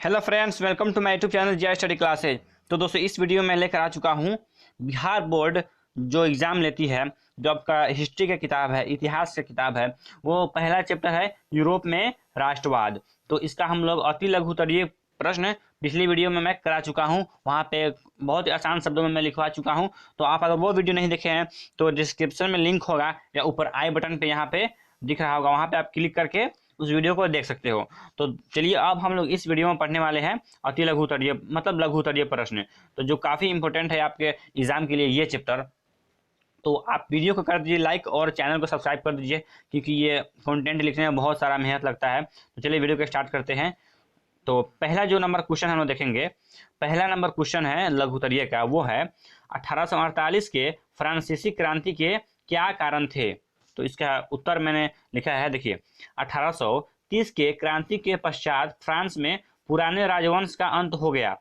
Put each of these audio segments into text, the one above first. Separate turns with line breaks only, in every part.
Hello friends, welcome to my YouTube channel J study classes. तो दोस्तों, इस video में लेकर आ चुका हूँ बिहार बोर्ड जो एग्ज़ाम लेती है, जो आपका हिस्ट्री का किताब है, इतिहास का किताब है। वो पहला चैप्टर है यूरोप में राष्ट्रवाद। तो इसका हम लोग अति लघुत्तरीय प्रश्न पिछली वीडियो में मैं करा चुका हूँ। वहाँ पे बहुत ही आसान शब्दों में मैं लिखवा चुका हूँ। तो आप अगर वो वीडियो नहीं देखे हैं तो डिस्क्रिप्शन में लिंक होगा या ऊपर आई बटन पे यहाँ पे दिख रहा होगा, वहाँ पे आप क्लिक करके उस वीडियो को देख सकते हो। तो चलिए, अब हम लोग इस वीडियो में पढ़ने वाले हैं अति लघुत्तरीय मतलब लघुत्तरीय प्रश्न, तो जो काफ़ी इंपॉर्टेंट है आपके एग्जाम के लिए ये चैप्टर। तो आप वीडियो को कर दीजिए लाइक और चैनल को सब्सक्राइब कर दीजिए, क्योंकि ये कंटेंट लिखने में बहुत सारा मेहनत लगता है। तो चलिए वीडियो को स्टार्ट करते हैं। तो पहला जो नंबर क्वेश्चन हम लोग देखेंगे, पहला नंबर क्वेश्चन है लघुत्तरीय का, वो है 1848 के फ्रांसीसी क्रांति के क्या कारण थे। तो इसका उत्तर मैंने लिखा है, देखिए। 1830 के क्रांति के पश्चात फ्रांस में पुराने राजवंश का अंत हो गया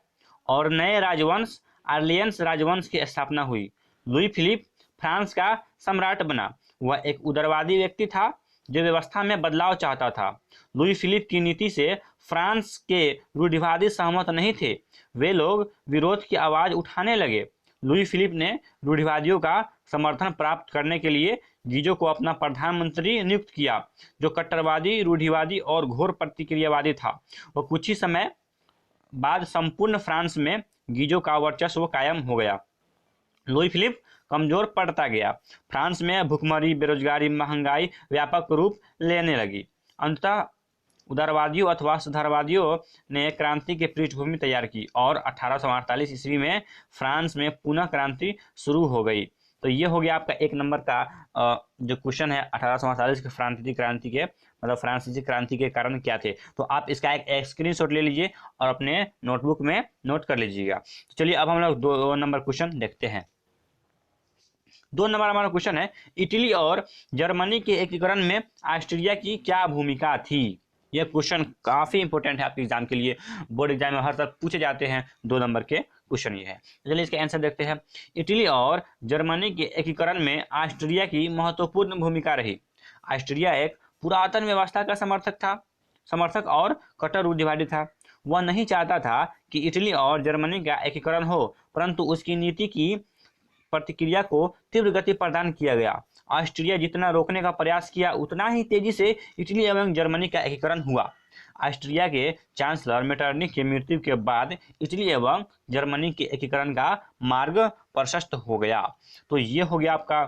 और नए राजवंश आर्लियंस राजवंश की स्थापना हुई। लुई फिलिप फ्रांस का सम्राट बना। वह एक उदारवादी व्यक्ति था जो व्यवस्था में बदलाव चाहता था। लुई फिलिप की नीति से फ्रांस के रूढ़िवादी सहमत नहीं थे। वे लोग विरोध की आवाज उठाने लगे। लुई फिलिप ने रूढ़िवादियों का समर्थन प्राप्त करने के लिए गीजो को अपना प्रधानमंत्री नियुक्त किया, जो कट्टरवादी, रूढ़िवादी और घोर प्रतिक्रियावादी था। वह कुछ ही समय बाद संपूर्ण फ्रांस में गीजो का वर्चस्व कायम हो गया। लुई फिलिप कमजोर पड़ता गया। फ्रांस में भुखमरी, बेरोजगारी, महंगाई व्यापक रूप लेने लगी। अंततः उदारवादियों अथवा सुधारवादियों ने क्रांति की पृष्ठभूमि तैयार की और 1848 ईस्वी में फ्रांस में पुनः क्रांति शुरू हो गई। तो ये हो गया आपका एक नंबर का जो क्वेश्चन है, 1848 के फ्रांसीसी क्रांति के मतलब फ्रांसीसी क्रांति के कारण क्या थे। तो आप इसका एक स्क्रीनशॉट ले लीजिए और अपने नोटबुक में नोट कर लीजिएगा। तो चलिए, अब हम लोग दो नंबर क्वेश्चन देखते हैं। 2 नंबर हमारा क्वेश्चन है, इटली और जर्मनी के एकीकरण में ऑस्ट्रिया की क्या भूमिका थी। यह क्वेश्चन काफी इंपॉर्टेंट है आपके एग्जाम के लिए। बोर्ड एग्जाम में हर साल पूछे जाते हैं 2 नंबर के क्वेश्चन ये है। चलिए इसका आंसर देखते हैं। इटली और जर्मनी के एकीकरण में ऑस्ट्रिया की महत्वपूर्ण भूमिका रही। ऑस्ट्रिया एक पुरातन व्यवस्था का समर्थक और कट्टर रूढ़िवादी था। वह नहीं चाहता था कि इटली और जर्मनी का एकीकरण हो, परंतु उसकी नीति की प्रतिक्रिया को तीव्र गति प्रदान किया गया। ऑस्ट्रिया जितना रोकने का प्रयास किया, उतना ही तेजी से इटली एवं जर्मनी का एकीकरण हुआ। ऑस्ट्रिया के चांसलर मेटरनिख की मृत्यु के बाद इटली एवं जर्मनी के एकीकरण का मार्ग प्रशस्त हो गया। तो ये हो गया आपका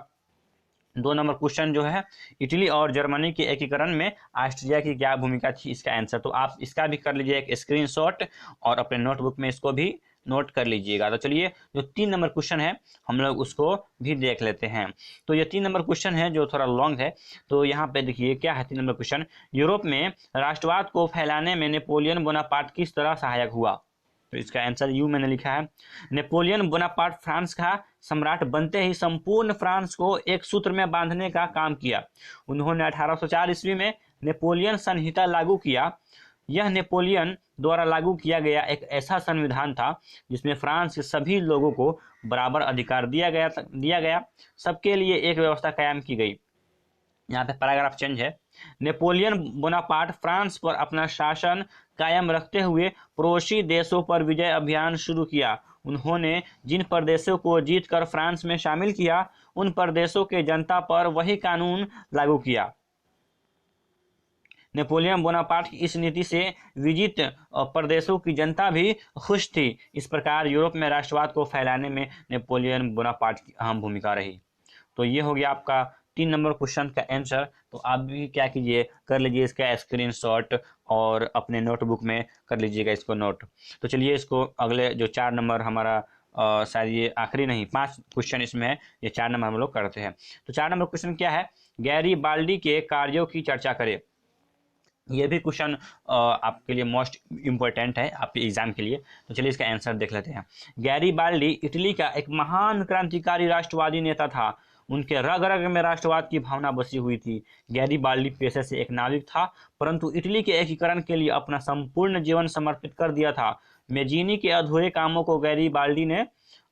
2 नंबर क्वेश्चन जो है, इटली और जर्मनी के एकीकरण में ऑस्ट्रिया की क्या भूमिका थी, इसका आंसर। तो आप इसका भी कर लीजिए एक स्क्रीनशॉट और अपने नोटबुक में इसको भी नोट कर लीजिएगा। तो चलिए, जो 3 नंबर क्वेश्चन है हम लोग उसको भी देख लेते हैं। तो ये 3 नंबर क्वेश्चन है जो थोड़ा लॉन्ग है। तो यहाँ पे देखिए क्या है 3 नंबर क्वेश्चन। यूरोप में राष्ट्रवाद को फैलाने में नेपोलियन बोनापार्ट किस तरह सहायक हुआ। तो इसका आंसर यू मैंने लिखा है। नेपोलियन बोनापार्ट फ्रांस का सम्राट बनते ही संपूर्ण फ्रांस को एक सूत्र में बांधने का काम किया। उन्होंने 1804 ईस्वी में नेपोलियन संहिता लागू किया। यह नेपोलियन द्वारा लागू किया गया एक ऐसा संविधान था जिसमें फ्रांस के सभी लोगों को बराबर अधिकार दिया गया। सबके लिए एक व्यवस्था कायम की गई। यहाँ पे पैराग्राफ चेंज है। नेपोलियन बोनापार्ट फ्रांस पर अपना शासन कायम रखते हुए पड़ोसी देशों पर विजय अभियान शुरू किया। उन्होंने जिन प्रदेशों को जीतकर फ्रांस में शामिल किया, उन प्रदेशों के जनता पर वही कानून लागू किया। नेपोलियन बोनापार्ट की इस नीति से विजित प्रदेशों की जनता भी खुश थी। इस प्रकार यूरोप में राष्ट्रवाद को फैलाने में नेपोलियन बोनापार्ट की अहम भूमिका रही। तो ये हो गया आपका 3 नंबर क्वेश्चन का आंसर। तो आप भी क्या कीजिए, कर लीजिए इसका स्क्रीनशॉट और अपने नोटबुक में कर लीजिएगा इसको नोट। तो चलिए, इसको अगले जो 4 नंबर हमारा शायद ये आखिरी नहीं, 5 क्वेश्चन इसमें है, ये 4 नंबर हम लोग करते हैं। तो 4 नंबर क्वेश्चन क्या है, गैरीबाल्डी के कार्यों की चर्चा करें। ये भी क्वेश्चन आपके लिए मोस्ट इम्पोर्टेंट है आपके एग्जाम के लिए। तो चलिए इसका आंसर देख लेते हैं। गैरीबाल्डी इटली का एक महान क्रांतिकारी राष्ट्रवादी नेता था। उनके रग रग में राष्ट्रवाद की भावना बसी हुई थी। गैरीबाल्डी पेशे से एक नाविक था, परंतु इटली के एकीकरण के लिए अपना संपूर्ण जीवन समर्पित कर दिया था। मेजीनी के अधूरे कामों को गैरीबाल्डी ने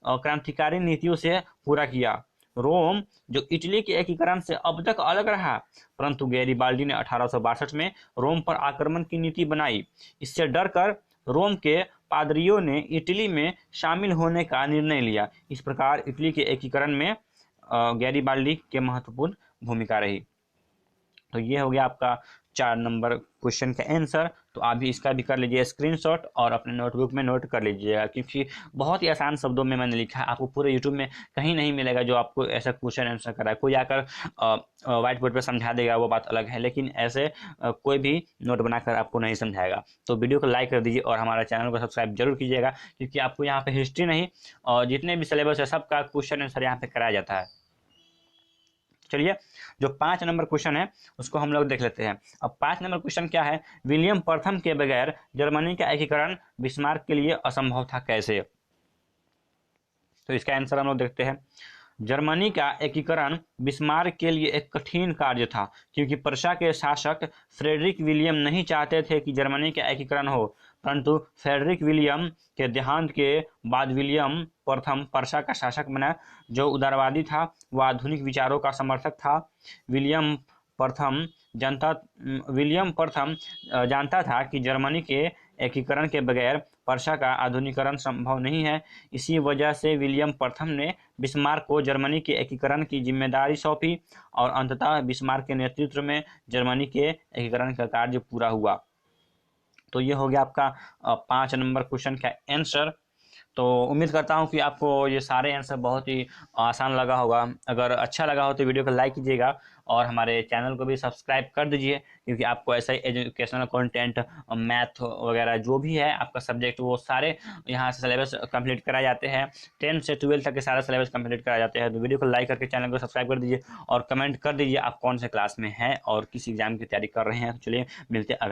क्रांतिकारी नीतियों से पूरा किया। रोम, जो इटली के एकीकरण से अब तक अलग रहा, परंतु गैरीबाल्डी ने 1862 में रोम पर आक्रमण की नीति बनाई। इससे डरकर रोम के पादरियों ने इटली में शामिल होने का निर्णय लिया। इस प्रकार इटली के एकीकरण में गैरिबाल्डी के महत्वपूर्ण भूमिका रही। तो ये हो गया आपका 4 नंबर क्वेश्चन का आंसर। तो आप भी इसका भी कर लीजिए स्क्रीनशॉट और अपने नोटबुक में नोट कर लीजिएगा, क्योंकि बहुत ही आसान शब्दों में मैंने लिखा है। आपको पूरे यूट्यूब में कहीं नहीं मिलेगा जो आपको ऐसा क्वेश्चन आंसर करा है। कोई आकर व्हाइट बोर्ड पर समझा देगा, वो बात अलग है, लेकिन ऐसे कोई भी नोट बनाकर आपको नहीं समझाएगा। तो वीडियो को लाइक कर दीजिए और हमारे चैनल को सब्सक्राइब जरूर कीजिएगा, क्योंकि आपको यहाँ पे हिस्ट्री नहीं और जितने भी सिलेबस है सबका क्वेश्चन आंसर यहाँ पे कराया जाता है। चलिए, जो 5 नंबर क्वेश्चन है उसको हम लोग देख लेते हैं। अब 5 नंबर क्वेश्चन क्या है, विलियम प्रथम के बगैर जर्मनी का एकीकरण बिस्मार्क के लिए असंभव था, कैसे? तो इसका आंसर हम लोग देखते हैं। जर्मनी का एकीकरण बिस्मार्क के लिए एक कठिन कार्य था, क्योंकि पर्शिया के शासक फ्रेडरिक विलियम नहीं चाहते थे कि जर्मनी का एकीकरण हो। परंतु फ्रेडरिक विलियम के देहांत के बाद विलियम प्रथम पर्शिया का शासक बना, जो उदारवादी था, वह आधुनिक विचारों का समर्थक था। विलियम प्रथम जानता था कि जर्मनी के एकीकरण के बगैर पर्शिया का आधुनिकीकरण संभव नहीं है। इसी वजह से विलियम प्रथम ने बिस्मार्क को जर्मनी के एकीकरण की जिम्मेदारी सौंपी और अंततः बिस्मार्क के नेतृत्व में जर्मनी के एकीकरण का कार्य पूरा हुआ। तो ये हो गया आपका 5 नंबर क्वेश्चन का आंसर। तो उम्मीद करता हूँ कि आपको ये सारे आंसर बहुत ही आसान लगा होगा। अगर अच्छा लगा हो तो वीडियो को लाइक कीजिएगा और हमारे चैनल को भी सब्सक्राइब कर दीजिए, क्योंकि आपको ऐसा ही एजुकेशनल कंटेंट, मैथ वगैरह जो भी है आपका सब्जेक्ट, वो सारे यहाँ से सिलेबस कंप्लीट कराए जाते हैं। 10 से 12 तक के सारे सिलेबस कंप्लीट कराए जाते हैं। तो वीडियो को लाइक करके चैनल को सब्सक्राइब कर दीजिए और कमेंट कर दीजिए आप कौन से क्लास में हैं और किस एग्जाम की तैयारी कर रहे हैं। तो चलिए मिलते हैं।